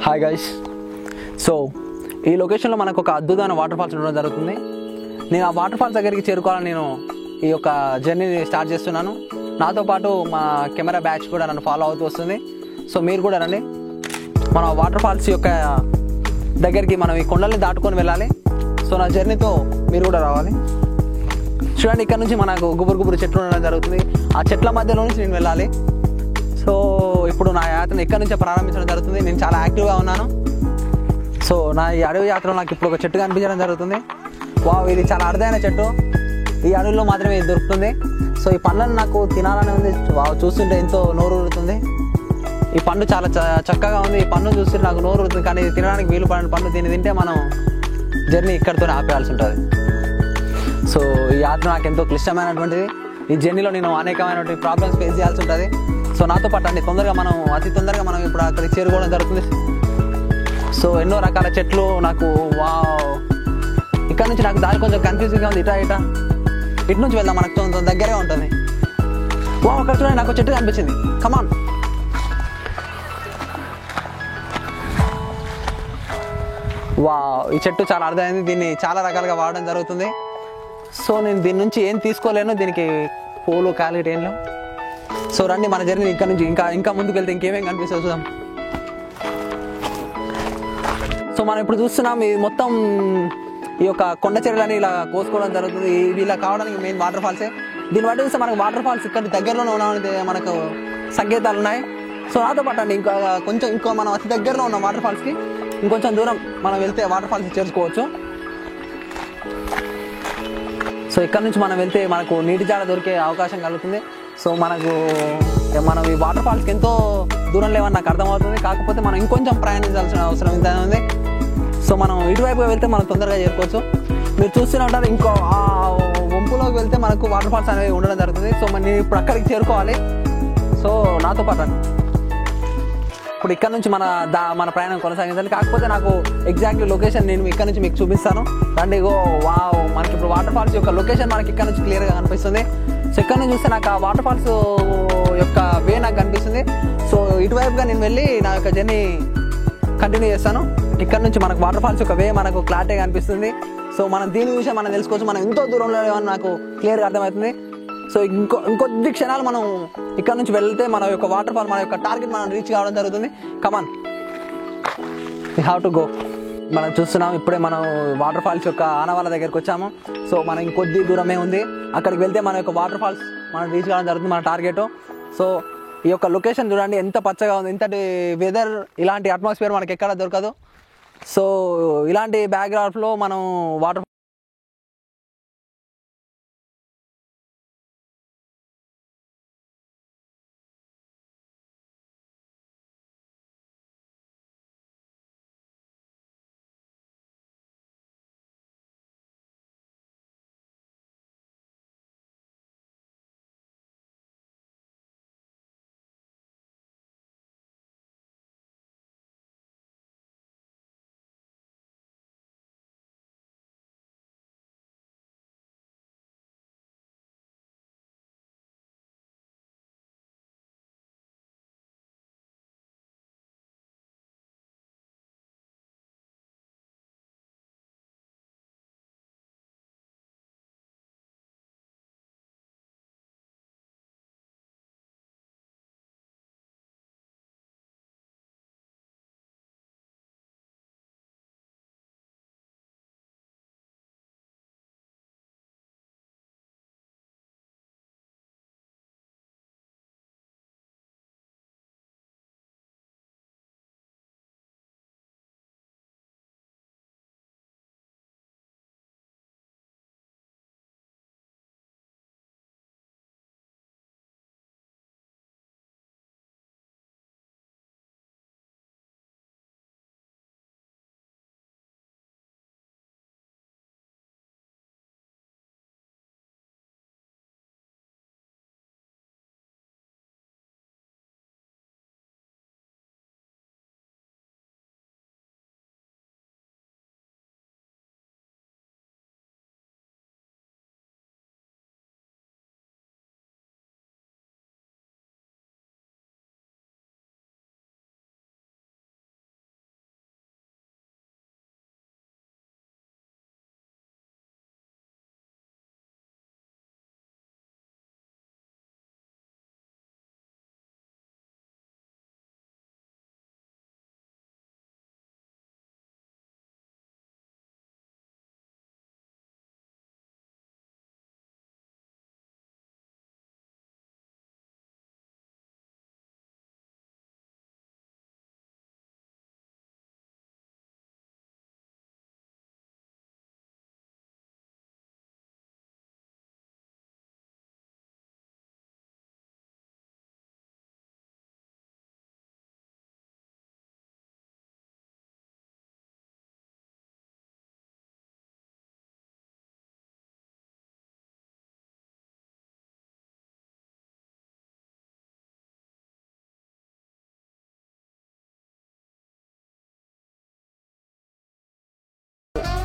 Hi guys. So ఈ లొకేషన్లో మనకు ఒక అద్భుతమైన వాటర్ ఫాల్స్ ఉండడం జరుగుతుంది. నేను ఆ వాటర్ ఫాల్స్ దగ్గరికి చేరుకోవాలని నేను ఈ యొక్క జర్నీని స్టార్ట్ చేస్తున్నాను. నాతో పాటు మా కెమెరా బ్యాచ్ కూడా నన్ను ఫాలో అవుతూ వస్తుంది. సో మీరు కూడా రండి, మన వాటర్ ఫాల్స్ యొక్క దగ్గరికి మనం ఈ కొండల్ని దాటుకొని వెళ్ళాలి. సో నా జర్నీతో మీరు కూడా రావాలి. చూడండి, ఇక్కడ నుంచి మనకు గుబురు చెట్లు ఉండడం జరుగుతుంది. ఆ చెట్ల మధ్యలో నుంచి నేను వెళ్ళాలి. సో ఇప్పుడు నా యాత్రను ఎక్కడి నుంచే ప్రారంభించడం జరుగుతుంది. నేను చాలా యాక్టివ్గా ఉన్నాను. సో నా ఈ అడవి యాత్రలో నాకు ఇప్పుడు ఒక చెట్టు కనిపించడం జరుగుతుంది. వావ్, ఇది చాలా అరుదైన చెట్టు. ఈ అడవిలో మాత్రమే ఇది దొరుకుతుంది. సో ఈ పండ్లను నాకు తినాలని ఉంది. వావ్, చూస్తుంటే ఎంతో నోరు ఊరుతుంది. ఈ పండు చాలా చక్కగా ఉంది. ఈ పండు చూస్తుంటే నాకు నోరు ఊరుతుంది, కానీ ఇది తినడానికి వీలు పడిన పండు. దీన్ని తింటే మనం జర్నీ ఇక్కడితోనే ఆపేయాల్సి ఉంటుంది. సో ఈ యాత్ర నాకు ఎంతో క్లిష్టమైనటువంటిది. ఈ జర్నీలో నేను అనేకమైనటువంటి ప్రాబ్లమ్స్ ఫేస్ చేయాల్సి ఉంటుంది. సో నాతో పాటు అండి, అతి తొందరగా మనం ఇప్పుడు అక్కడికి చేరుకోవడం జరుగుతుంది. సో ఎన్నో రకాల చెట్లు నాకు ఇక్కడ నుంచి నాకు దారి కొంచెం కన్ఫ్యూజింగ్గా ఉంది. ఇటు నుంచి వెళ్దాం, మనకు దగ్గరే ఉంటుంది. అక్కడ చూడండి, నాకు చెట్టు కనిపించింది. కమాన్. ఈ చెట్టు చాలా అర్థమైంది. దీన్ని చాలా రకాలుగా వాడడం జరుగుతుంది. సో నేను దీని నుంచి ఏం తీసుకోలేను. దీనికి పూలు క్యాలరీ ఏం లేవు. సో రండి, మన జర్నీ ఇక్కడ నుంచి ఇంకా ముందుకు వెళ్తే ఇంకేమేం కనిపిస్తుంది చూద్దాం. సో మనం ఇప్పుడు చూస్తున్నాం, ఇది మొత్తం ఈ యొక్క కొండ చెరువులని ఇలా కోసుకోవడం జరుగుతుంది. ఇది ఇలా కావడానికి మెయిన్ వాటర్ ఫాల్సే. దీన్ని బట్టి చూస్తే మనకు వాటర్ ఫాల్స్ ఇక్కడ దగ్గరలోనే ఉన్నామని మనకు సంకేతాలు ఉన్నాయి. సో నాతో పాటు అండి, ఇంకో మనం అతి దగ్గరలో ఉన్న వాటర్ ఫాల్స్కి ఇంకొంచెం దూరం మనం వెళ్తే వాటర్ ఫాల్స్ చేరుకోవచ్చు. సో ఇక్కడ నుంచి మనం వెళ్తే మనకు నీటి జాడ దొరికే అవకాశం కలుగుతుంది. సో మనం ఈ వాటర్ ఫాల్స్కి ఎంతో దూరం లేవని నాకు అర్థమవుతుంది. కాకపోతే మనం ఇంకొంచెం ప్రయాణించాల్సిన అవసరం ఇంత ఉంది. సో మనం ఇటువైపుగా వెళ్తే మనం తొందరగా చేరుకోవచ్చు. మీరు చూస్తూనే ఉంటారు, ఇంకో ఆ వంపులోకి వెళ్తే మనకు వాటర్ ఫాల్స్ అనేవి ఉండడం జరుగుతుంది. సో నేను ఇప్పుడు అక్కడికి చేరుకోవాలి. సో నాతో పాటు ఇప్పుడు ఇక్కడ నుంచి మన ప్రయాణం కొనసాగించాలి. కాకపోతే నాకు ఎగ్జాక్ట్లీ లొకేషన్ నేను ఇక్కడ నుంచి మీకు చూపిస్తాను. రండి. మనకి ఇప్పుడు వాటర్ ఫాల్స్ యొక్క లొకేషన్ మనకి ఇక్కడ నుంచి క్లియర్గా కనిపిస్తుంది. సో ఇక్కడ నుంచి చూస్తే నాకు ఆ వాటర్ ఫాల్స్ యొక్క వే నాకు కనిపిస్తుంది. సో ఇటువైపుగా నేను వెళ్ళి నా యొక్క జర్నీ కంటిన్యూ చేస్తాను. ఇక్కడ నుంచి మనకు వాటర్ ఫాల్స్ యొక్క వే మనకు క్లారిటీగా కనిపిస్తుంది. సో మనం దీని విషయం మనం తెలుసుకోవచ్చు. మనం ఎంతో దూరంలో లేవని నాకు క్లియర్గా అర్థమవుతుంది. సో ఇంకొద్ది క్షణాలు మనం ఇక్కడ నుంచి వెళ్తే మన యొక్క వాటర్ ఫాల్, మన యొక్క టార్గెట్ మనం రీచ్ కావడం జరుగుతుంది. కమాన్, వీ హ్యావ్ టు గో. మనం చూస్తున్నాం, ఇప్పుడే మనం వాటర్ ఫాల్స్ యొక్క ఆనవాళ్ళ దగ్గరికి వచ్చాము. సో మనం ఇంకొద్ది దూరమే ఉంది. అక్కడికి వెళ్తే మన యొక్క వాటర్ ఫాల్స్ మనం రీచ్ కావడం జరుగుతుంది, మన టార్గెట్. సో ఈ యొక్క లొకేషన్ చూడండి, ఎంత పచ్చగా ఉంది. ఇంతటి వెదర్, ఇలాంటి అట్మాస్ఫియర్ మనకి ఎక్కడ దొరకదు. సో ఇలాంటి బ్యాక్గ్రౌండ్లో మనం వాటర్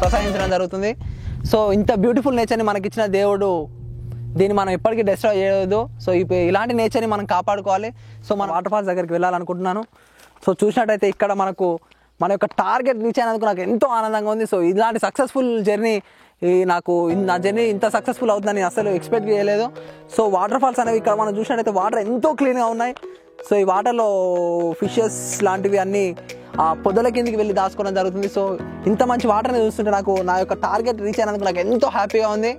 ప్రసాదించడం జరుగుతుంది. సో ఇంత బ్యూటిఫుల్ నేచర్ని మనకి ఇచ్చిన దేవుడు దీన్ని మనం ఎప్పటికీ డిస్ట్రాయ్ చేయదు. సో ఇలాంటి నేచర్ని మనం కాపాడుకోవాలి. సో మన వాటర్ ఫాల్స్ దగ్గరికి వెళ్ళాలనుకుంటున్నాను. సో చూసినట్టయితే ఇక్కడ మన యొక్క టార్గెట్ రీచ్ అయినందుకు నాకు ఎంతో ఆనందంగా ఉంది. సో ఇలాంటి సక్సెస్ఫుల్ జర్నీ నా జర్నీ ఇంత సక్సెస్ఫుల్ అవుతుందని అసలు ఎక్స్పెక్ట్ చేయలేదు. సో వాటర్ ఫాల్స్ అనేవి ఇక్కడ మనం చూసినట్టయితే వాటర్ ఎంతో క్లీన్గా ఉన్నాయి. సో ఈ వాటర్లో ఫిషెస్ లాంటివి అన్నీ ఆ పొదల కిందికి వెళ్ళి దాచుకోవడం జరుగుతుంది. సో ఇంత మంచి వాటర్ని చూస్తుంటే నా యొక్క టార్గెట్ రీచ్ అయినందుకు నాకు ఎంతో హ్యాపీగా ఉంది.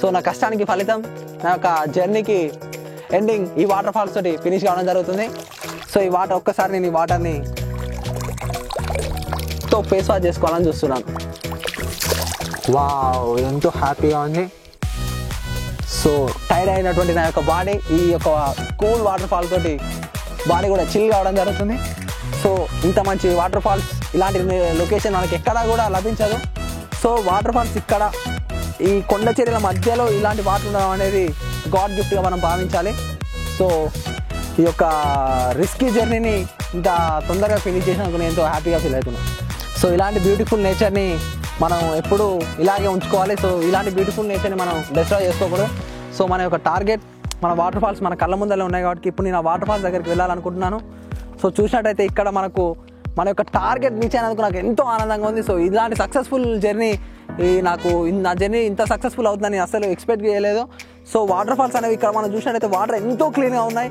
సో నా కష్టానికి ఫలితం, నా యొక్క జర్నీకి ఎండింగ్ ఈ వాటర్ ఫాల్స్ తోటి ఫినిష్ కావడం జరుగుతుంది. సో ఈ వాటర్ ఒక్కసారి నేను ఈ వాటర్ని తో ఫేస్ వాష్ చేసుకోవాలని చూస్తున్నాను. వావ్, ఎంతో హ్యాపీగా ఉంది. సో టైర్డ్ అయినటువంటి నా యొక్క బాడీ ఈ యొక్క కూల్ వాటర్ ఫాల్ తోటి బాడీ కూడా చిల్ కావడం జరుగుతుంది. సో ఇంత మంచి వాటర్ ఫాల్స్ ఇలాంటి లొకేషన్ మనకి ఎక్కడా కూడా లభించదు. సో వాటర్ ఫాల్స్ ఇక్కడ ఈ కొండ చర్యల మధ్యలో ఇలాంటి వాటర్ ఉండడం అనేది గాడ్ గిఫ్ట్గా మనం భావించాలి. సో ఈ యొక్క రిస్కీ జర్నీని ఇంత తొందరగా ఫినిష్ చేసినందుకు నేను ఎంతో హ్యాపీగా ఫీల్ అవుతున్నాను. సో ఇలాంటి బ్యూటిఫుల్ నేచర్ని మనం ఎప్పుడూ ఇలాగే ఉంచుకోవాలి. సో ఇలాంటి బ్యూటిఫుల్ నేచర్ని మనం డిస్ట్రాయ్ చేసుకోకూడదు. సో మన యొక్క టార్గెట్ మన వాటర్ ఫాల్స్ మన కళ్ళ ముందరే ఉన్నాయి కాబట్టి ఇప్పుడు నేను ఆ వాటర్ ఫాల్స్ దగ్గరికి వెళ్ళాలనుకుంటున్నాను. సో చూసినట్టయితే ఇక్కడ మన యొక్క టార్గెట్ రీచ్ అయినందుకు నాకు ఎంతో ఆనందంగా ఉంది. సో ఇలాంటి సక్సెస్ఫుల్ జర్నీ నా జర్నీ ఇంత సక్సెస్ఫుల్ అవుతుందని అసలు ఎక్స్పెక్ట్ చేయలేదు. సో వాటర్ ఫాల్స్ అనేవి ఇక్కడ మనం చూసినట్టయితే వాటర్ ఎంతో క్లీన్గా ఉన్నాయి.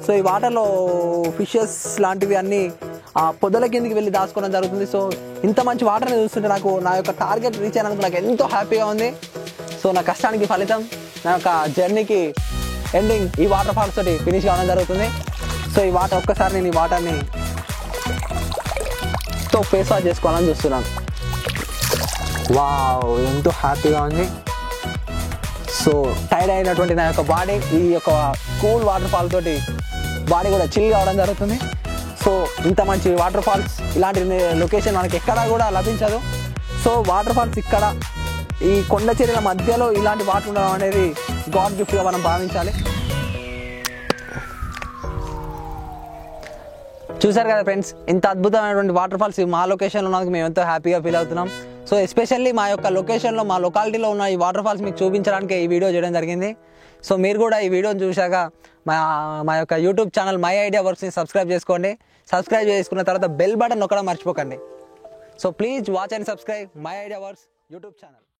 సో ఈ వాటర్లో ఫిషెస్ లాంటివి అన్నీ ఆ పొదల కిందికి వెళ్ళి దాచుకోవడం జరుగుతుంది. సో ఇంత మంచి వాటర్ని చూస్తుంటే నా యొక్క టార్గెట్ రీచ్ అయినందుకు నాకు ఎంతో హ్యాపీగా ఉంది. సో నా కష్టానికి ఫలితం, నా యొక్క జర్నీకి ఎండింగ్ ఈ వాటర్ ఫాల్స్ తోటి ఫినిష్ కావడం జరుగుతుంది. సో ఈ వాటర్ ఒక్కసారి నేను ఈ వాటర్ని తో ఫేస్ వాష్ చేసుకోవాలని చూస్తున్నాను. వావ్, ఎంతో హ్యాపీగా ఉంది. సో టైర్డ్ అయినటువంటి నా యొక్క బాడీ ఈ యొక్క కూల్ వాటర్ ఫాల్ తోటి బాడీ కూడా చిల్ కావడం జరుగుతుంది. సో ఇంత మంచి వాటర్ ఫాల్స్ ఇలాంటి లొకేషన్ మనకి ఎక్కడా కూడా లభించదు. సో వాటర్ ఫాల్స్ ఇక్కడ ఈ కొండ చర్యల మధ్యలో ఇలాంటి వాటర్ ఉండడం అనేది గాడ్ గిఫ్ట్గా మనం భావించాలి. చూసారు కదా ఫ్రెండ్స్, ఇంత అద్భుతమైనటువంటి వాటర్ ఫాల్స్ మా లొకేషన్లో ఉన్నందుకు మేము ఎంతో హ్యాపీగా ఫీల్ అవుతున్నాం. సో ఎస్పెషల్లీ మా యొక్క లొకేషన్లో మా లొకాలిటీలో ఉన్న ఈ వాటర్ ఫాల్స్ మీకు చూపించడానికి ఈ వీడియో చేయడం జరిగింది. సో మీరు కూడా ఈ వీడియోని చూశాక మా యొక్క యూట్యూబ్ ఛానల్ మై ఐడియా వర్క్స్ని సబ్స్క్రైబ్ చేసుకోండి. సబ్స్క్రైబ్ చేసుకున్న తర్వాత బెల్ బటన్ నొక్కడం మర్చిపోకండి. So please watch and subscribe My Idea Works YouTube channel.